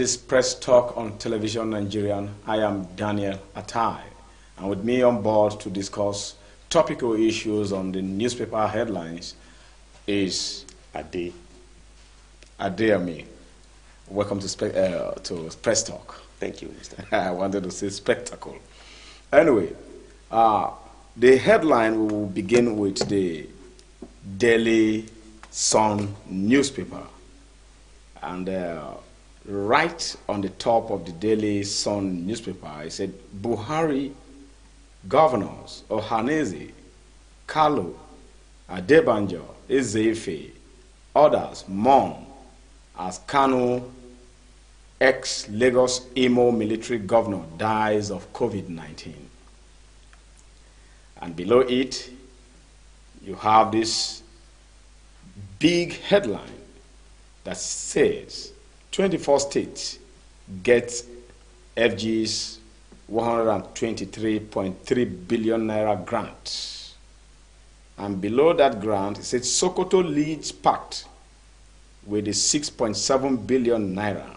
is Press Talk on Television Nigerian. I am Daniel Atai, and with me on board to discuss topical issues on the newspaper headlines is Adeami. Welcome to Press Talk. Thank you, Mr. I wanted to say spectacle. Anyway, the headline will begin with the Daily Sun newspaper, and right on the top of the Daily Sun newspaper, it said Buhari governors Ohaneze, Kalu, Adebanjo, Ezefe, others mourn as Kanu ex-Lagos Imo military governor dies of COVID-19. And below it, you have this big headline that says 24 states get FG's 123.3 billion naira grant. And below that grant, it says Sokoto leads pact with the 6.7 billion naira.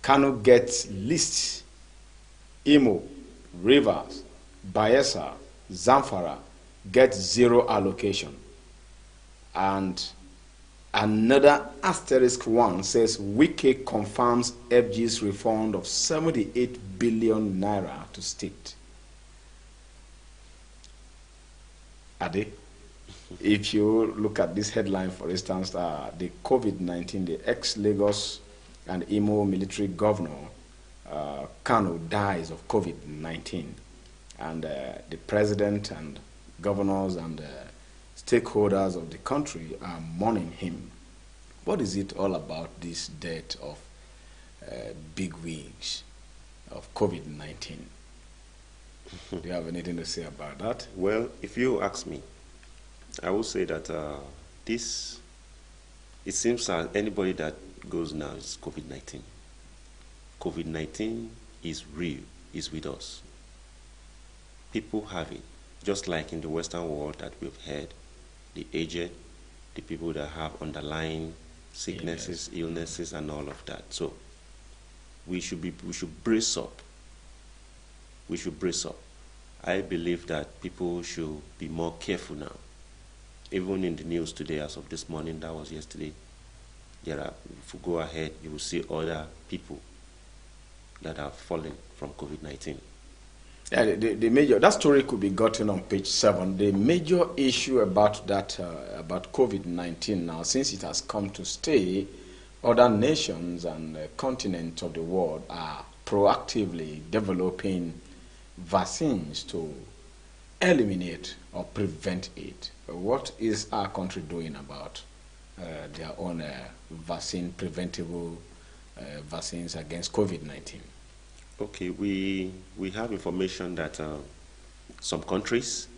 Kano gets least. Imo, Rivers, Bayelsa, Zamfara get zero allocation. And another asterisk one says Wike confirms FG's refund of 78 billion naira to state. Ade, if you look at this headline, for instance, the COVID-19, the ex-Lagos and Imo military governor, Kano, dies of COVID-19. And the president and governors and stakeholders of the country are mourning him. What is it all about, this death of big wigs of COVID-19? Do you have anything to say about that? Well, if you ask me, I will say that it seems that anybody that goes now is COVID-19. COVID-19 is real, is with us. People have it, just like in the Western world that we've heard, the aged, the people that have underlying sicknesses, illnesses, and all of that. So we should brace up. We should brace up. I believe that people should be more careful now. Even in the news today, as of this morning, that was yesterday, if you go ahead, you will see other people that have fallen from COVID-19. Yeah, that story could be gotten on page 7. The major issue about that, about COVID-19 now, since it has come to stay, other nations and continents of the world are proactively developing vaccines to eliminate or prevent it. What is our country doing about their own preventable vaccines against COVID-19? Okay, we have information that some countries,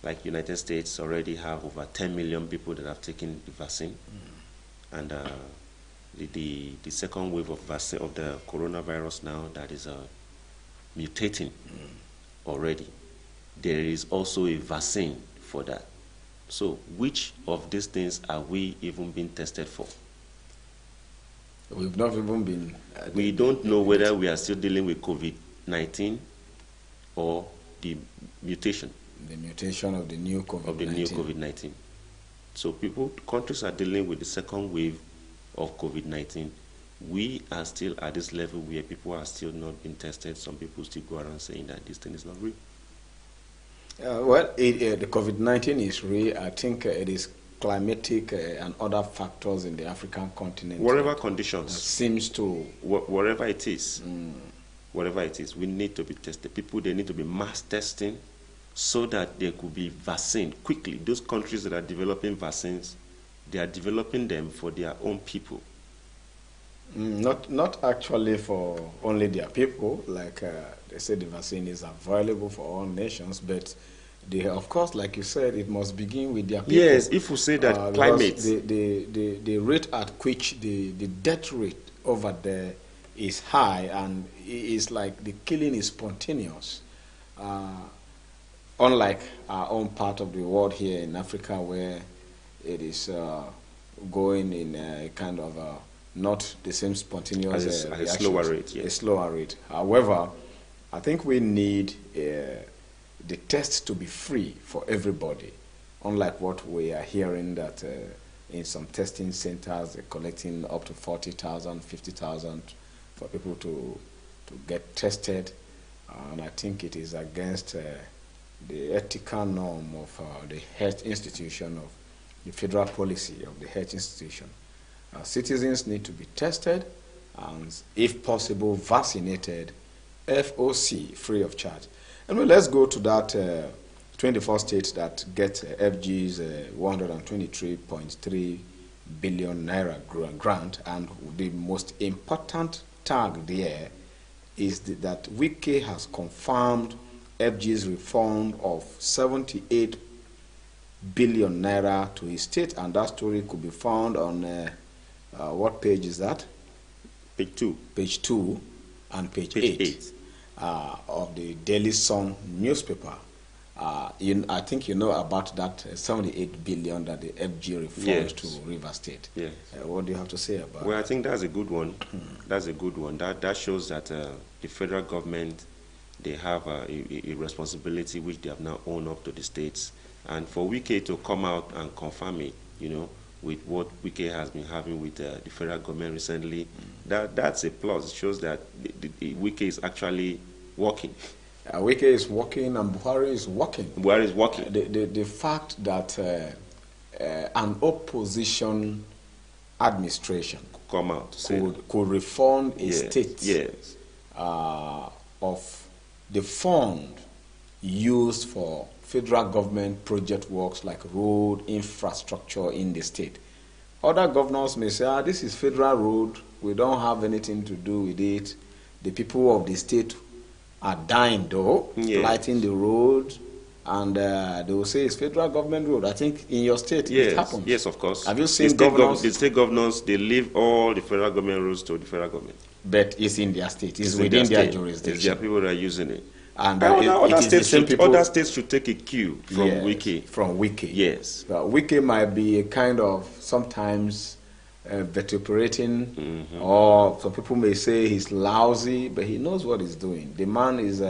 like United States, already have over 10 million people that have taken the vaccine, and the second wave of vaccine of the coronavirus now that is mutating already. There is also a vaccine for that. So, which of these things are we even being tested for? We've not even been... we don't know whether we are still dealing with COVID-19 or the mutation. The mutation of the new COVID-19. Of the new COVID-19. So countries are dealing with the second wave of COVID-19. We are still at this level where people are still not being tested. Some people still go around saying that this thing is not real. The COVID-19 is real. I think it is climatic and other factors in the African continent. Whatever conditions. Seems to... Whatever it is. Whatever it is, we need to be tested. People, they need to be mass testing so that there could be vaccine quickly. Those countries that are developing vaccines, they are developing them for their own people. Not actually for only their people, like they say the vaccine is available for all nations, but of course, like you said, it must begin with their people. Yes, if we say that climate... The rate at which the death rate over there is high, and it's like the killing is spontaneous. Unlike our own part of the world here in Africa, where it is going in a kind of not the same spontaneous at a reactions, slower rate. Yeah. a slower rate. However, I think we need the tests to be free for everybody, unlike what we are hearing that in some testing centers they're collecting up to 40,000, 50,000 for people to get tested, and I think it is against the ethical norm of the health institution, of the federal policy of the health institution. Citizens need to be tested and, if possible, vaccinated, FOC, free of charge. Anyway, let's go to that 24 states that get FG's 123.3 billion naira grant, and the most important tag there is that Wike has confirmed FG's refund of 78 billion naira to his state, and that story could be found on what page is that? Page 2. Page 2 and page 8. Of the Daily Sun newspaper. I think you know about that 78 billion that the FG refunded to River State. Yes. What do you have to say about Well, I think that's a good one. That's a good one. That shows that the federal government, they have a responsibility which they have now owned up to the states. And for Wike to come out and confirm it, with what Wike has been having with the federal government recently, that's a plus. It shows that the Wike is actually working. Wike is working and Buhari is working. Buhari is working. The fact that an opposition administration come out to say could refund a state yes. Of the fund used for federal government project works like road infrastructure in the state. Other governors may say, this is federal road, we don't have anything to do with it. The people of the state are dying though, lighting the road, and they will say it's federal government road. I think in your state it happens. Yes, of course. Have you seen governors? The state governors, they leave all the federal government roads to the federal government. But it's in their state. It's within their jurisdiction. It's their people that are using it. And other states should take a cue from Wike. From Wike. Yes. Wike might be a kind of sometimes vituperating, or some people may say he's lousy, but he knows what he's doing. The man is,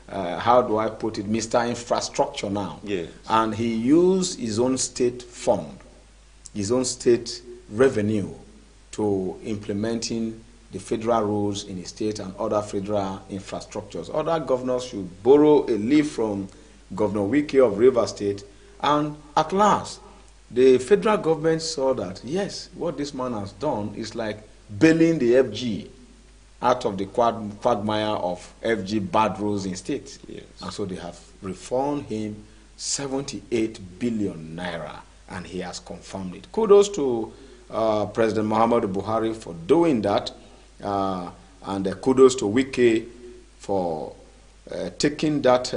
how do I put it, Mr. Infrastructure now. Yes. And he used his own state fund, his own state revenue to implementing the federal roads in the state and other federal infrastructures. Other governors should borrow a leaf from Governor Wike of River State, and at last, the federal government saw that, yes, what this man has done is like bailing the FG out of the quagmire of FG bad roads in state. Yes. And so they have refunded him 78 billion naira, and he has confirmed it. Kudos to President Muhammadu Buhari for doing that. And kudos to Wike for taking that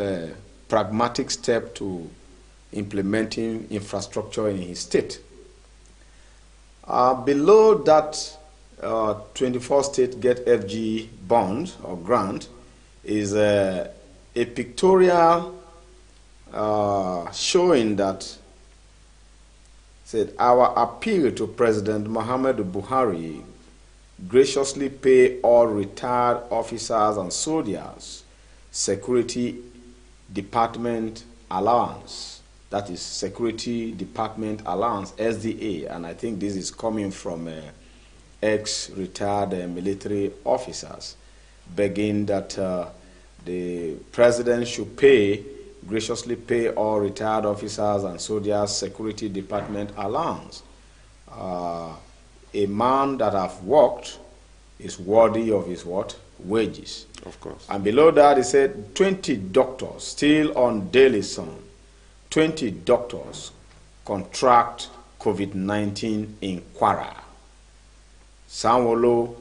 pragmatic step to implementing infrastructure in his state. Below that 24 states get FG bond or grant is a pictorial showing that said, our appeal to President Muhammadu Buhari graciously pay all retired officers and soldiers Security Department allowance. That is Security Department allowance, SDA, and I think this is coming from ex-retired military officers, begging that the president should graciously pay all retired officers and soldiers Security Department allowance. A man that have worked is worthy of his what? Wages. Of course. And below that, he said 20 doctors, still on Daily Sun, 20 doctors contract COVID-19 in Kwara. Sanwo-Olu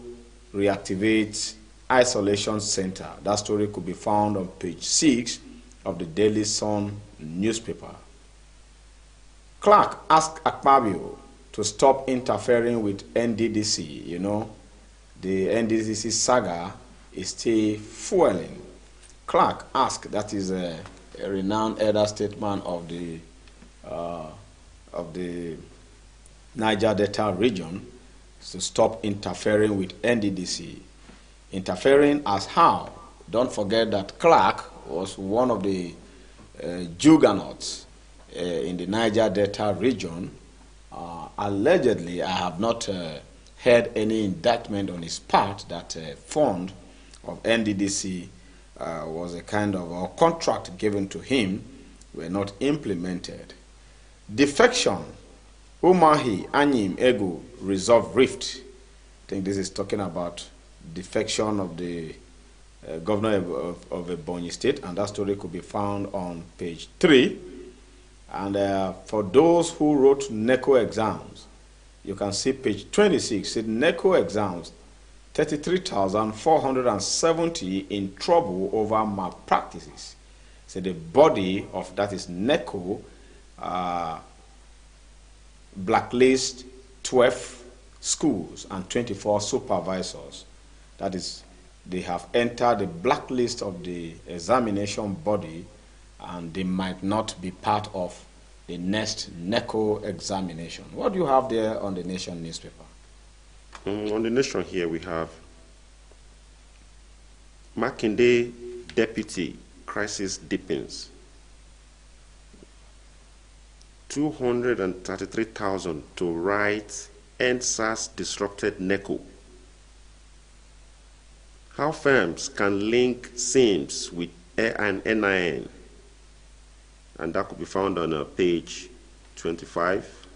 reactivates isolation center. That story could be found on page 6 of the Daily Sun newspaper. Clark asked Akpabio to stop interfering with NDDC. You know, the NDDC saga is still fueling. Clark asked, that is a renowned elder statesman of the Niger Delta region, to stop interfering with NDDC. Interfering as how? Don't forget that Clark was one of the juggernauts in the Niger Delta region. Allegedly, I have not heard any indictment on his part that fund of NDDC was a kind of a contract given to him were not implemented. Defection, Umahi, Anyim, Egu, resolve rift. I think this is talking about defection of the governor of Ebonyi State, and that story could be found on page 3. And for those who wrote NECO exams, you can see page 26, it NECO exams, 33,470 in trouble over malpractices. So the body of that is NECO blacklist 12 schools and 24 supervisors. That is, they have entered the blacklist of the examination body, and they might not be part of the next NECO examination. What do you have there on the Nation newspaper? On the Nation here we have Makinde Deputy Crisis Deepens. 233,000 to write NSAS disrupted NECO. How firms can link SIMs with an NIN. And that could be found on page 25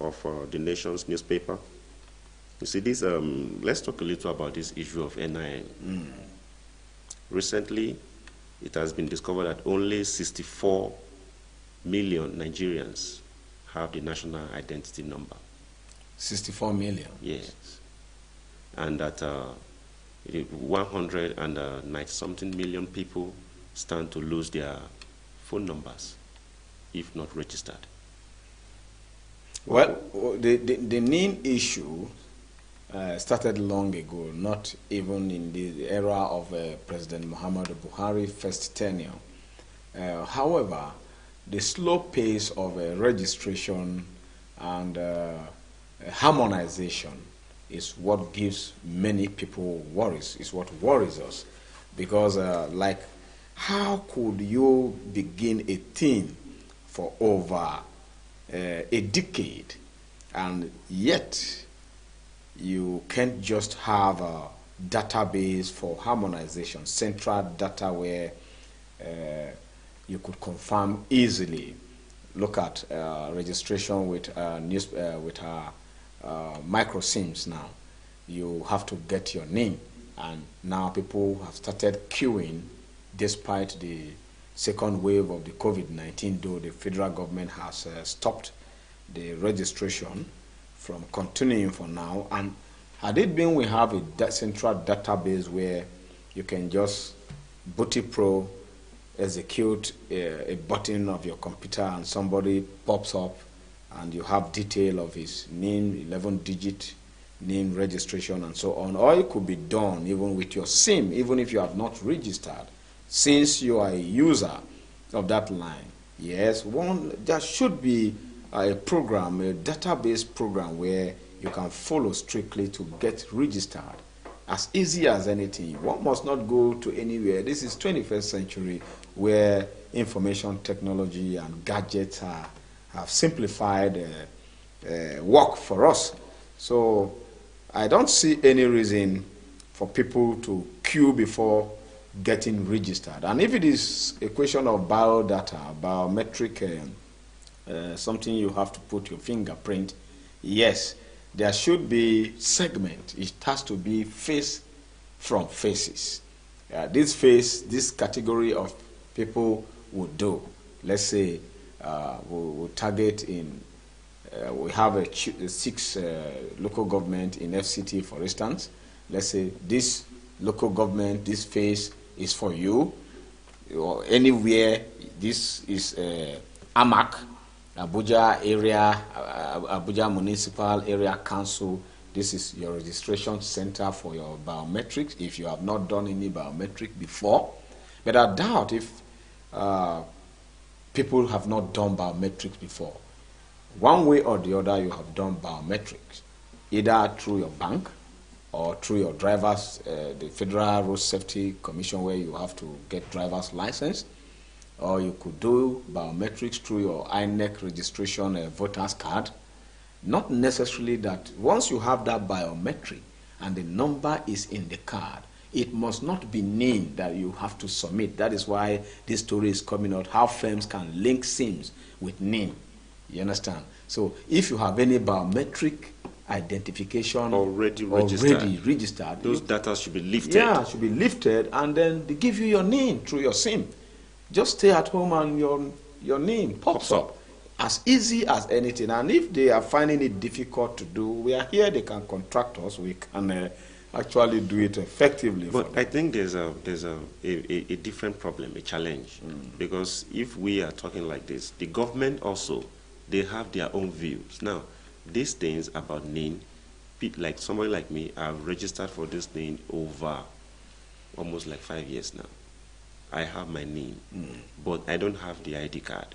of the Nation's newspaper. You see this, let's talk a little about this issue of NIN. Recently, it has been discovered that only 64 million Nigerians have the national identity number. 64 million? Yes. And that 190-something million people stand to lose their phone numbers if not registered. Well, the NIN issue started long ago, not even in the era of President Muhammadu Buhari first tenure. However, the slow pace of registration and harmonization is what gives many people worries, is what worries us. Because like, how could you begin a thing for over a decade, and yet you can't just have a database for harmonization, central data where you could confirm easily. Look at registration with micro SIMs now. You have to get your name, and now people have started queuing despite the second wave of the COVID-19, though the federal government has stopped the registration from continuing for now. And had it been we have a central database where you can just Booty Pro execute a button of your computer and somebody pops up and you have detail of his name, 11-digit name, registration, and so on. Or it could be done even with your SIM, even if you have not registered. Since you are a user of that line, yes, there should be a program, a database program where you can follow strictly to get registered. As easy as anything. One must not go to anywhere. This is 21st century where information technology and gadgets have simplified work for us. So I don't see any reason for people to queue before getting registered. And if it is a question of biodata, biometric, something you have to put your fingerprint, yes, there should be segment. It has to be face from faces. This category of people would do. Let's say we'll target in, we have a 6 local government in FCT, for instance. Let's say this local government, this face is for you, or anywhere. This is AMAC, Abuja area, Abuja Municipal Area Council. This is your registration center for your biometrics, if you have not done any biometric before. But I doubt if people have not done biometrics before. One way or the other, you have done biometrics. either through your bank or through your driver's, the Federal Road Safety Commission, where you have to get driver's license, or you could do biometrics through your INEC registration voter's card. Not necessarily that once you have that biometric and the number is in the card, it must not be named that you have to submit. That is why this story is coming out, how firms can link SIMs with name. You understand? So if you have any biometric identification already registered, those you, data should be lifted. Yeah, should be lifted, and then they give you your name through your SIM. Just stay at home and your name pops up. As easy as anything. And if they are finding it difficult to do, we are here, they can contract us, we can actually do it effectively. But I think there's a different problem, a challenge. Because if we are talking like this, the government also, they have their own views. Now, these things about name, like somebody like me, I've registered for this thing over almost like 5 years now. I have my name, but I don't have the ID card.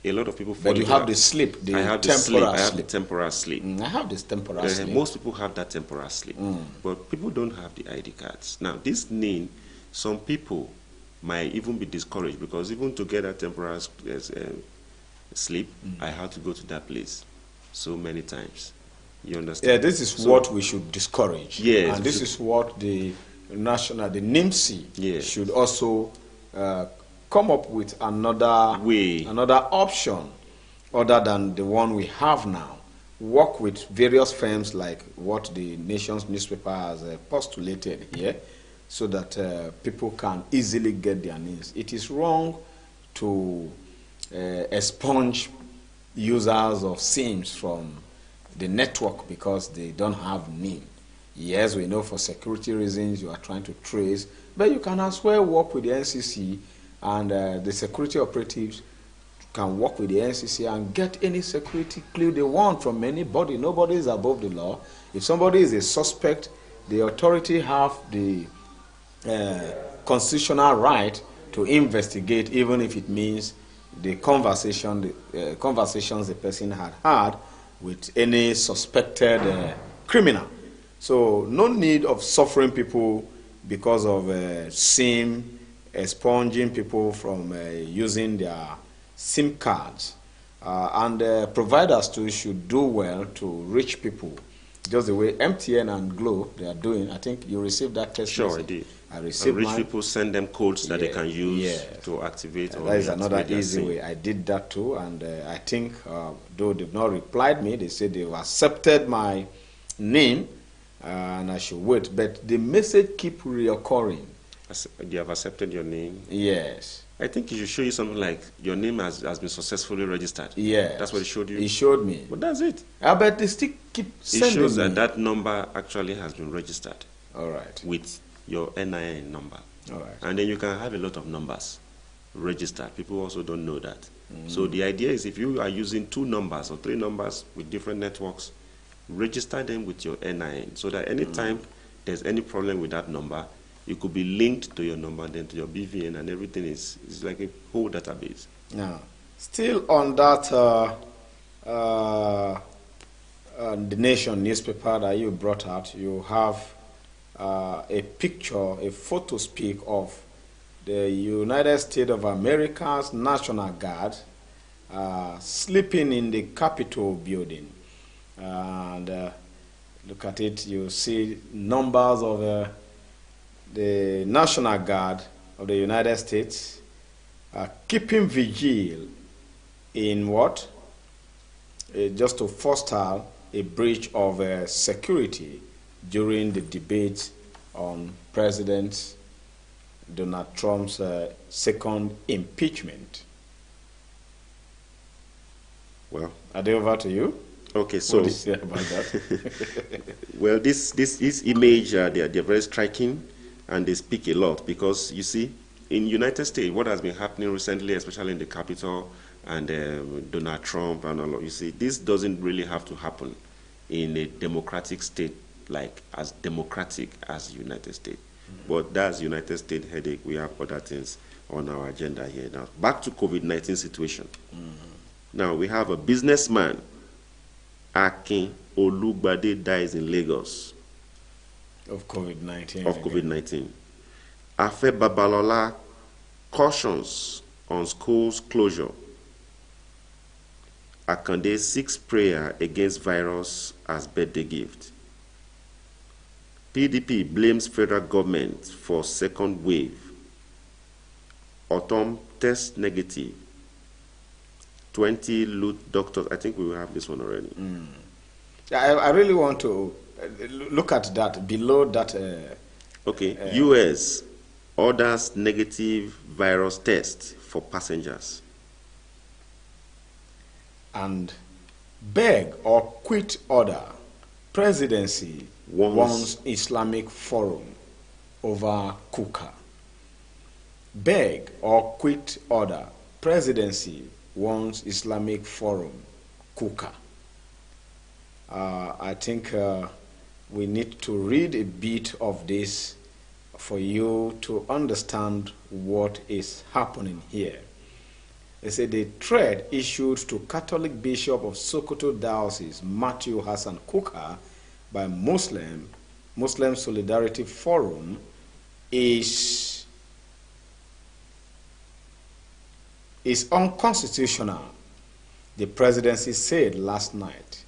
A lot of people But you have the slip, I have the slip. I have the temporary slip. I have this temporary slip. Most people have that temporary slip, but people don't have the ID cards. Now, this name, some people might even be discouraged because even to get a temporary slip, I had to go to that place so many times. You understand? Yeah, this is what we should discourage. Yes, and this is what the NIMC should also come up with another way, another option other than the one we have now. Work with various firms like what the nation's newspaper has postulated here, so that people can easily get their names. It is wrong to expunge users of SIMs from the network because they don't have name. Yes, we know for security reasons you are trying to trace, but you can as well work with the NCC, and the security operatives can work with the NCC and get any security clue they want from anybody. Nobody is above the law. If somebody is a suspect, the authority have the constitutional right to investigate, even if it means the conversations the person had with any suspected criminal. So no need of suffering people because of SIM, expunging people from using their SIM cards. And providers too should do well to reach people, just the way MTN and Glo they are doing. I think you received that text Sure, message. I did. I received rich mine. People send them codes that they can use to activate. That is another easy way. I did that too, and I think though they've not replied me, they said they've accepted my name, and I should wait. But the message keep reoccurring. They have accepted your name? Yes. I think it should show you something like your name has been successfully registered. Yeah. That's what it showed you? It showed me. But that's it. I bet they still keep sending It shows me. that that number actually has been registered. All right. With your NIN number. All right. And then you can have a lot of numbers registered. People also don't know that. So the idea is if you are using 2 numbers or 3 numbers with different networks, register them with your NIN so that anytime there's any problem with that number, it could be linked to your number, then to your BVN, and everything is like a whole database. Now, still on that, the Nation newspaper that you brought out, you have a picture, a photo speak of the United States of America's National Guard sleeping in the Capitol building. And look at it, you see numbers of the National Guard of the United States keeping vigil in what? Just to foster a breach of security during the debate on President Donald Trump's second impeachment. Well, are they over to you? Okay, so what do you say about that? Well, this image they're very striking, and they speak a lot because you see, in United States, what has been happening recently, especially in the Capitol and Donald Trump and all of, you see, this doesn't really have to happen in a democratic state like as democratic as the United States. But that's United States headache. We have other things on our agenda here now. Back to COVID-19 situation. Now we have a businessman, Akin Olugbade dies in Lagos Of COVID-19. of COVID-19. Afe Babalola cautions on schools closure. Akande seeks prayer against virus as birthday gift. PDP blames federal government for second wave. Autumn test negative. 20 loot doctors. I think we will have this one already. I really want to look at that, below that. Okay, US orders negative virus test for passengers. And beg or quit order. Presidency wants Islamic Forum over Kuka. Beg or quit order. Presidency wants Islamic Forum Kuka. I think we need to read a bit of this for you to understand what is happening here. They say the threat issued to Catholic Bishop of Sokoto Diocese Matthew Hassan Kuka by Muslim Solidarity Forum is unconstitutional, the presidency said last night.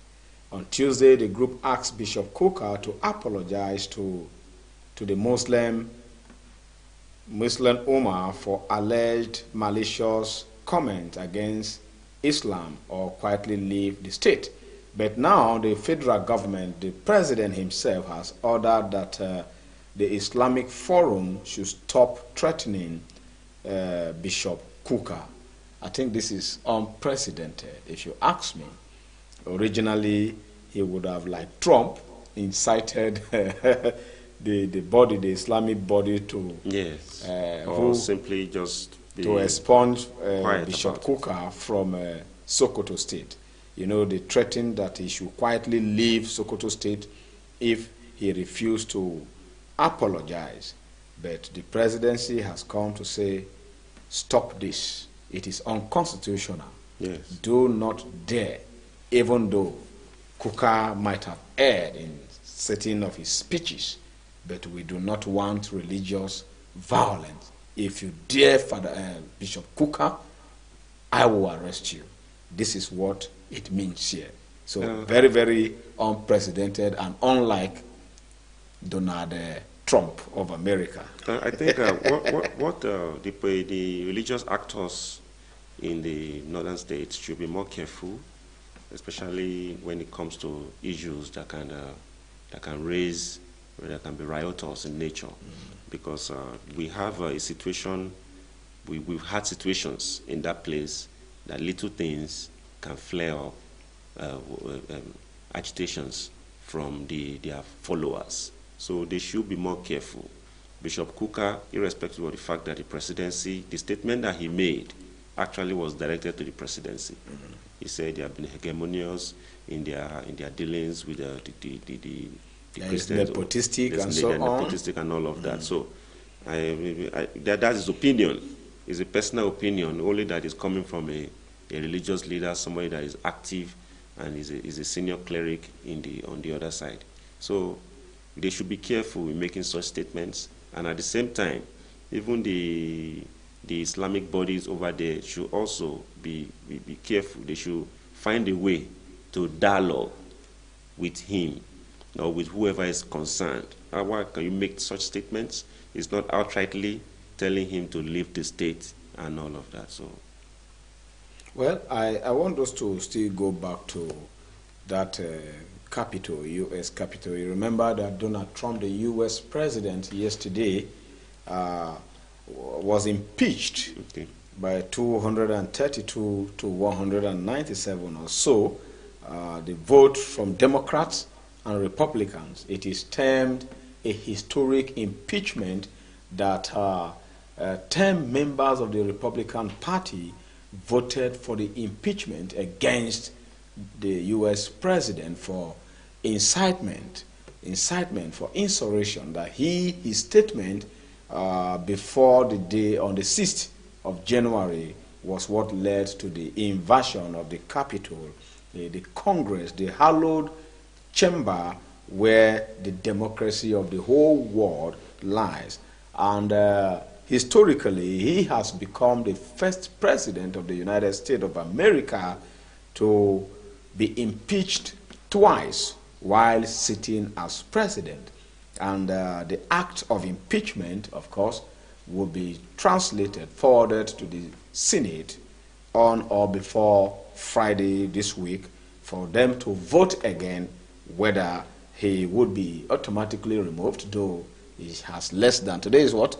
On Tuesday, the group asked Bishop Kuka to apologize to the Muslim Ummah for alleged malicious comment against Islam or quietly leave the state. But now the federal government, the president himself, has ordered that the Islamic Forum should stop threatening Bishop Kuka. I think this is unprecedented, if you ask me. Originally, he would have, like Trump, incited the Islamic body to or simply just to expunge Bishop Kuka from Sokoto State. You know, they threatened that he should quietly leave Sokoto State if he refused to apologize. But the presidency has come to say, stop this. It is unconstitutional. Yes. Do not dare, even though Kuka might have erred in certain of his speeches, but we do not want religious violence. If you dare Bishop Kuka, I will arrest you. This is what it means here. So very, very unprecedented and unlike Donald Trump of America. I think what the religious actors in the northern states should be more careful, especially when it comes to issues that can raise, that can be riotous in nature, because we have a situation, we've had situations in that place that little things can flare up agitations from their followers. So they should be more careful. Bishop Kuka, irrespective of the fact that the presidency, the statement that he made actually was directed to the presidency. He said they have been hegemonious in their dealings with the Christians. Nepotistic and so on. Nepotistic and all of that. So that's his opinion. It's a personal opinion, only that is coming from a religious leader, somebody that is active and is a senior cleric on the other side. So they should be careful in making such statements, and at the same time, even the Islamic bodies over there should also be careful. They should find a way to dialogue with him or with whoever is concerned. Why can you make such statements? It's not outrightly telling him to leave the state and all of that. So, well, I want us to still go back to that Capitol, U.S. Capitol. You remember that Donald Trump, the U.S. president, yesterday was impeached by 232 to 197 or so. The vote from Democrats and Republicans. It is termed a historic impeachment that 10 members of the Republican Party voted for the impeachment against the U.S. president for incitement for insurrection, that his statement before the day on the 6th of January was what led to the invasion of the Capitol, the Congress, the hallowed chamber where the democracy of the whole world lies. And historically, he has become the first president of the United States of America to be impeached twice while sitting as president. And the act of impeachment, of course, will be translated, forwarded to the Senate on or before Friday this week for them to vote again whether he would be automatically removed, though he has less than, today is what,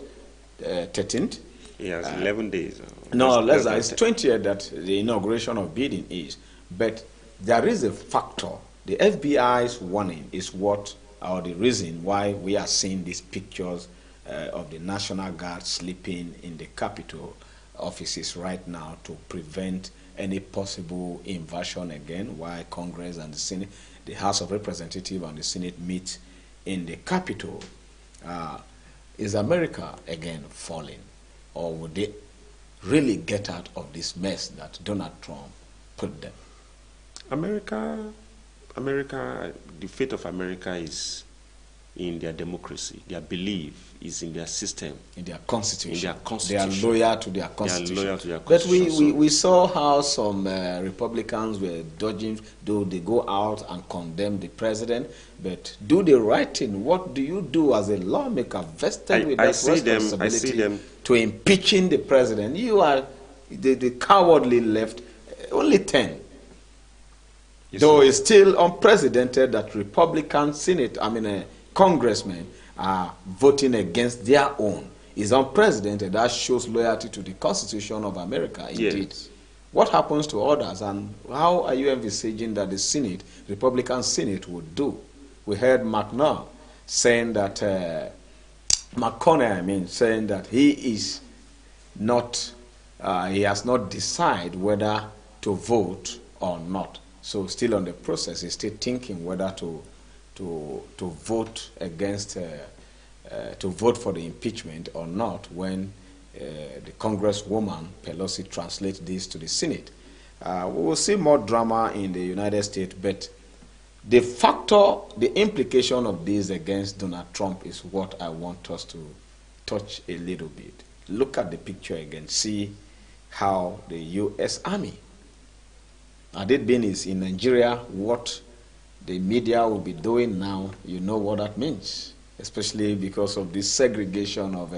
13th? He has 11 days. No, less than, it's 20th that the inauguration of bidding is. But there is a factor. The FBI's warning is what, or the reason why we are seeing these pictures of the National Guard sleeping in the Capitol offices right now to prevent any possible invasion again, while Congress and the Senate, the House of Representatives and the Senate meet in the Capitol. Is America again falling, or would they really get out of this mess that Donald Trump put them? America, the fate of America is in their democracy. Their belief is in their system. In their constitution. In their constitution. They are loyal to their constitution. They are loyal to their But constitution. we saw how some Republicans were dodging, though they go out and condemn the president, but do the right thing. What do you do as a lawmaker vested with that responsibility to impeaching the president? You are the cowardly left, only 10. Though it's still unprecedented that Republican congressmen are voting against their own. It's unprecedented. That shows loyalty to the Constitution of America, indeed. Yes. What happens to others, and how are you envisaging that the Senate, Republican Senate, would do? We heard McConnell saying that, saying that he is not, he has not decided whether to vote or not. So still on the process, he's still thinking whether to vote against, to vote for the impeachment or not when the Congresswoman Pelosi translates this to the Senate. We will see more drama in the United States, but the factor, the implication of this against Donald Trump is what I want us to touch a little bit. Look at the picture again. See how the U.S. Army, had it been is in Nigeria, what the media will be doing now, you know what that means, especially because of this segregation of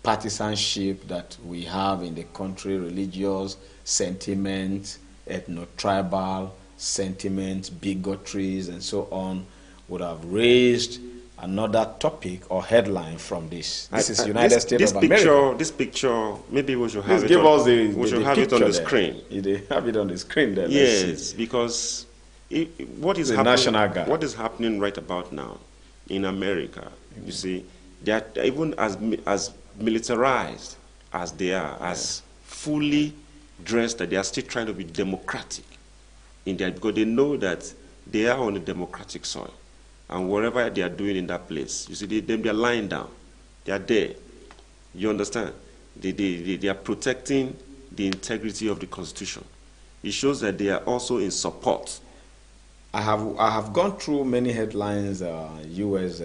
partisanship that we have in the country, religious sentiment, ethno-tribal sentiment, bigotries, and so on, would have raised another topic or headline from this. This is United States of America. This picture, maybe we should have it on, it on the screen. They have it on the screen there. Yes, because what is happening right about now in America, you see, they are even as militarized as they are, as fully dressed, that they are still trying to be democratic in there, because they know that they are on a democratic soil. And whatever they are doing in that place, you see, they are lying down. They are there. You understand? They are protecting the integrity of the Constitution. It shows that they are also in support. I have gone through many headlines, U.S.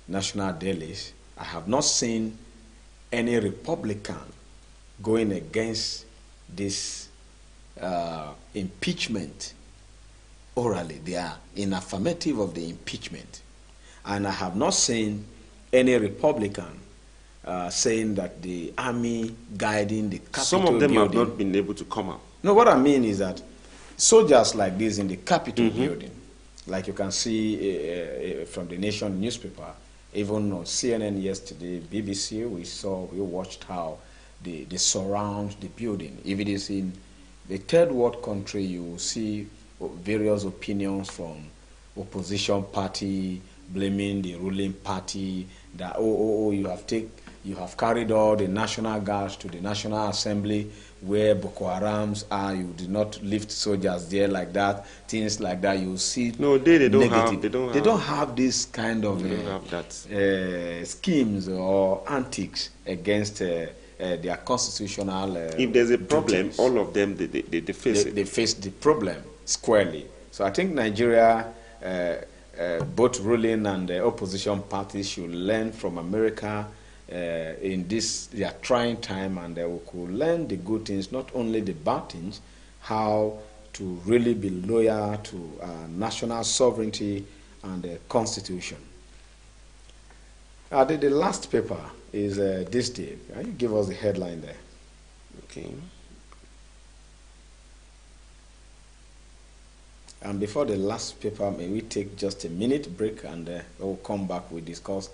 national dailies. I have not seen any Republican going against this impeachment orally. They are in affirmative of the impeachment. And I have not seen any Republican saying that the army guiding the Capitol Some of them building, have not been able to come out. No, what I mean is that soldiers like this in the Capitol building, like you can see from the Nation newspaper, even on CNN yesterday, BBC, we watched how they surround the building. If it is in the third world country, you will see various opinions from opposition party blaming the ruling party that you have carried all the National Guards to the National Assembly where Boko Harams are. You did not lift soldiers there like that. Things like that. You see. No, they don't have this kind of schemes or antics against their constitutional. If there's a problem, all of them they face it. They face the problem squarely. So I think Nigeria both ruling and opposition parties should learn from America in this their trying time, and we could learn the good things, not only the bad things, how to really be loyal to national sovereignty and the Constitution. The last paper is this day. Can you give us the headline there? Okay. And before the last paper, may we take just a minute break, and we'll come back. We discuss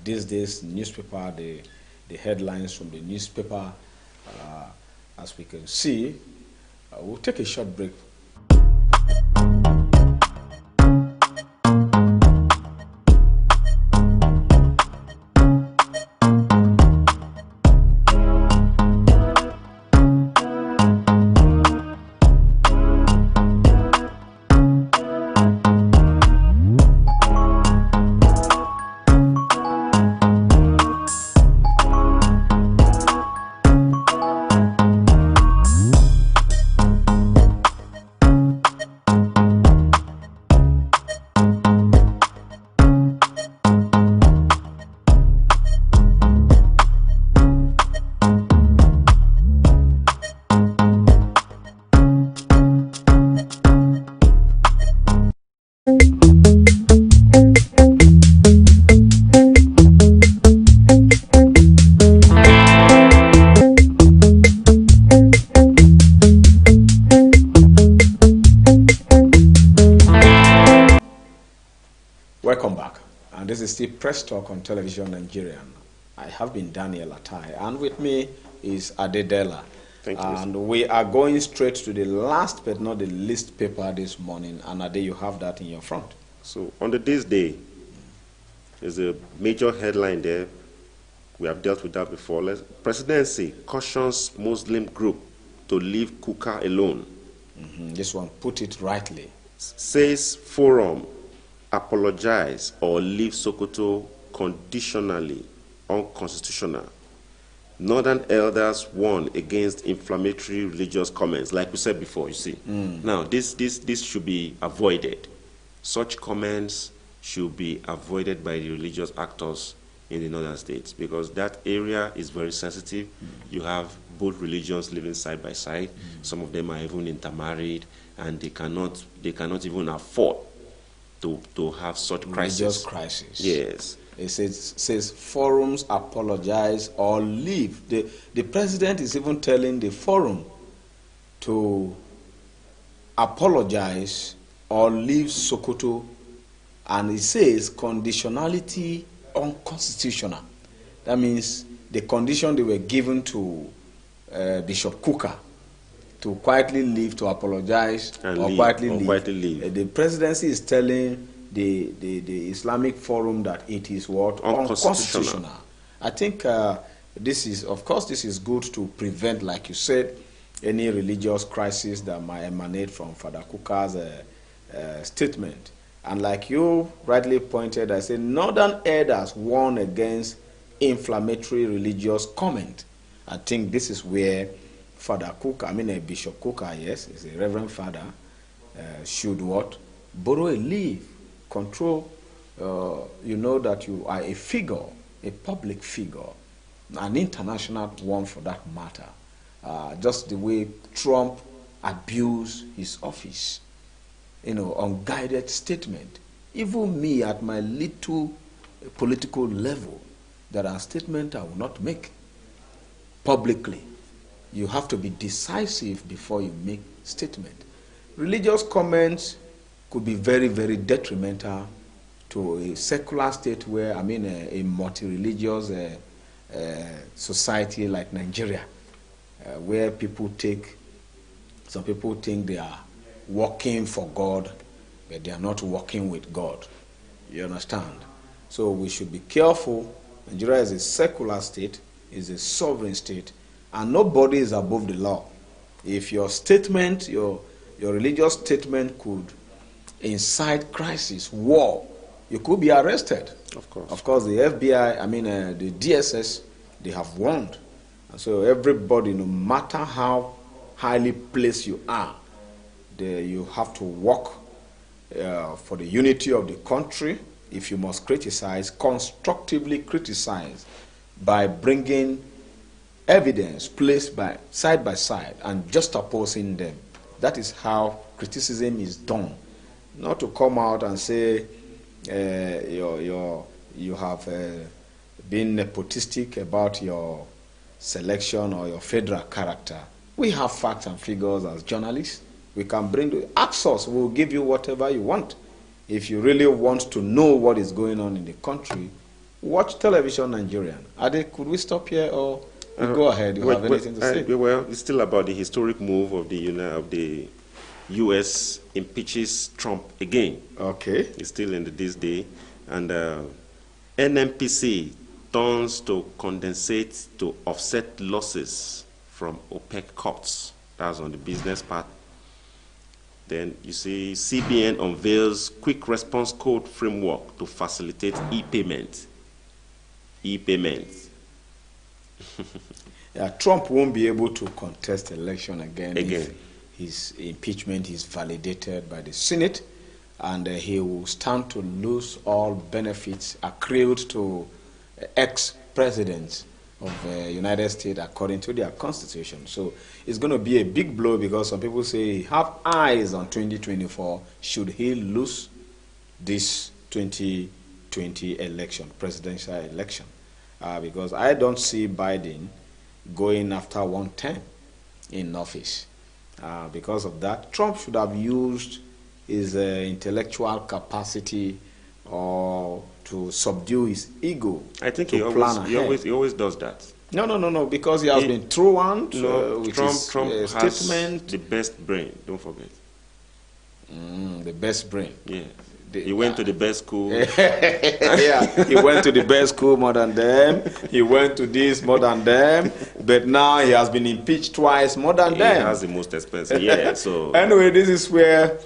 these days newspaper, the headlines from the newspaper. As we can see, we'll take a short break. Welcome back. And this is still Press Talk on Television Nigerian. I have been Daniel Atai, and with me is Adedela. Thank you. And we are going straight to the last but not the least paper this morning. And Ade, you have that in your front. So on this day, there's a major headline there. We have dealt with that before. Presidency cautions Muslim group to leave Kuka alone. This one, put it rightly. Says forum, apologize or leave Sokoto conditionally unconstitutional. Northern elders warn against inflammatory religious comments, like we said before, you see. Now, this should be avoided. Such comments should be avoided by the religious actors in the northern states, because that area is very sensitive. You have both religions living side by side. Some of them are even intermarried, and they cannot even afford to have such Religious crisis. Yes. It says forums apologize or leave. The president is even telling the forum to apologize or leave Sokoto, and it says conditionality unconstitutional. That means the condition they were given to Bishop Kuka to quietly leave, to apologize, or quietly leave. The presidency is telling the Islamic Forum that it is what? Unconstitutional. I think this is good to prevent, like you said, any religious crisis that might emanate from Father Kuka's statement. And like you rightly pointed, I said northern elders warn against inflammatory religious comment. I think this is where Father Kuka, Bishop Kuka, yes, is a reverend father, should what? Borrow a leave, control. You know that you are a figure, a public figure, an international one for that matter. Just the way Trump abused his office, unguided statement. Even me at my little political level, there are statements I will not make publicly. You have to be decisive before you make statement. Religious comments could be very, very detrimental to a secular state where, a multi-religious society like Nigeria, where some people think they are working for God, but they are not working with God. You understand? So we should be careful. Nigeria is a secular state, is a sovereign state, and nobody is above the law. If your statement, your religious statement could incite crisis, war, you could be arrested. Of course. Of course, the FBI, the DSS, they have warned. And so everybody, no matter how highly placed you are, you have to walk for the unity of the country. If you must criticize, constructively criticize by bringing evidence placed by side and juxtaposing them. That is how criticism is done. Not to come out and say you have been nepotistic about your selection or your federal character. We have facts and figures as journalists. We can bring, ask us, we'll give you whatever you want. If you really want to know what is going on in the country, watch television Nigerian. Ade, could we stop here or go ahead? You have anything to say? Well, it's still about the historic move of the U.S. impeaches Trump again. Okay. It's still in this day. And NMPC turns to condensate to offset losses from OPEC cuts. That's on the business part. Then you see CBN unveils quick response code framework to facilitate e-payment. E-payment. Yeah, Trump won't be able to contest election again. If his impeachment is validated by the Senate, and he will stand to lose all benefits accrued to ex-presidents of the United States according to their constitution. So it's going to be a big blow because some people say have eyes on 2024 should he lose this 2020 election, presidential election. Because I don't see Biden going after one term in office. Because of that, Trump should have used his intellectual capacity or to subdue his ego. I think he always does that. No, because he has been truant with Trump his statement. Has the best brain, don't forget. The best brain. Yeah. He went to the best school. Yeah, he went to the best school more than them. He went to this more than them. But now he has been impeached twice more than them. He has the most expensive. Yeah, so. Anyway, this is where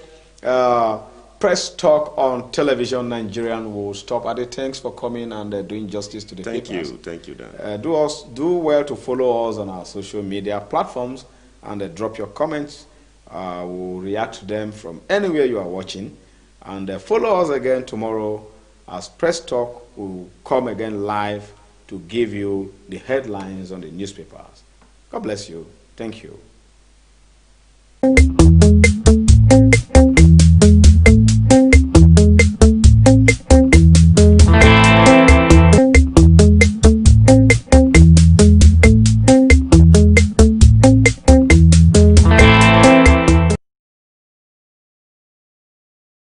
Press Talk on Television Nigerian will stop. Ade, thanks for coming and doing justice to the papers. Thank you, Dan. Do well to follow us on our social media platforms and drop your comments. We'll react to them from anywhere you are watching. And follow us again tomorrow as Press Talk will come again live to give you the headlines on the newspapers. God bless you. Thank you.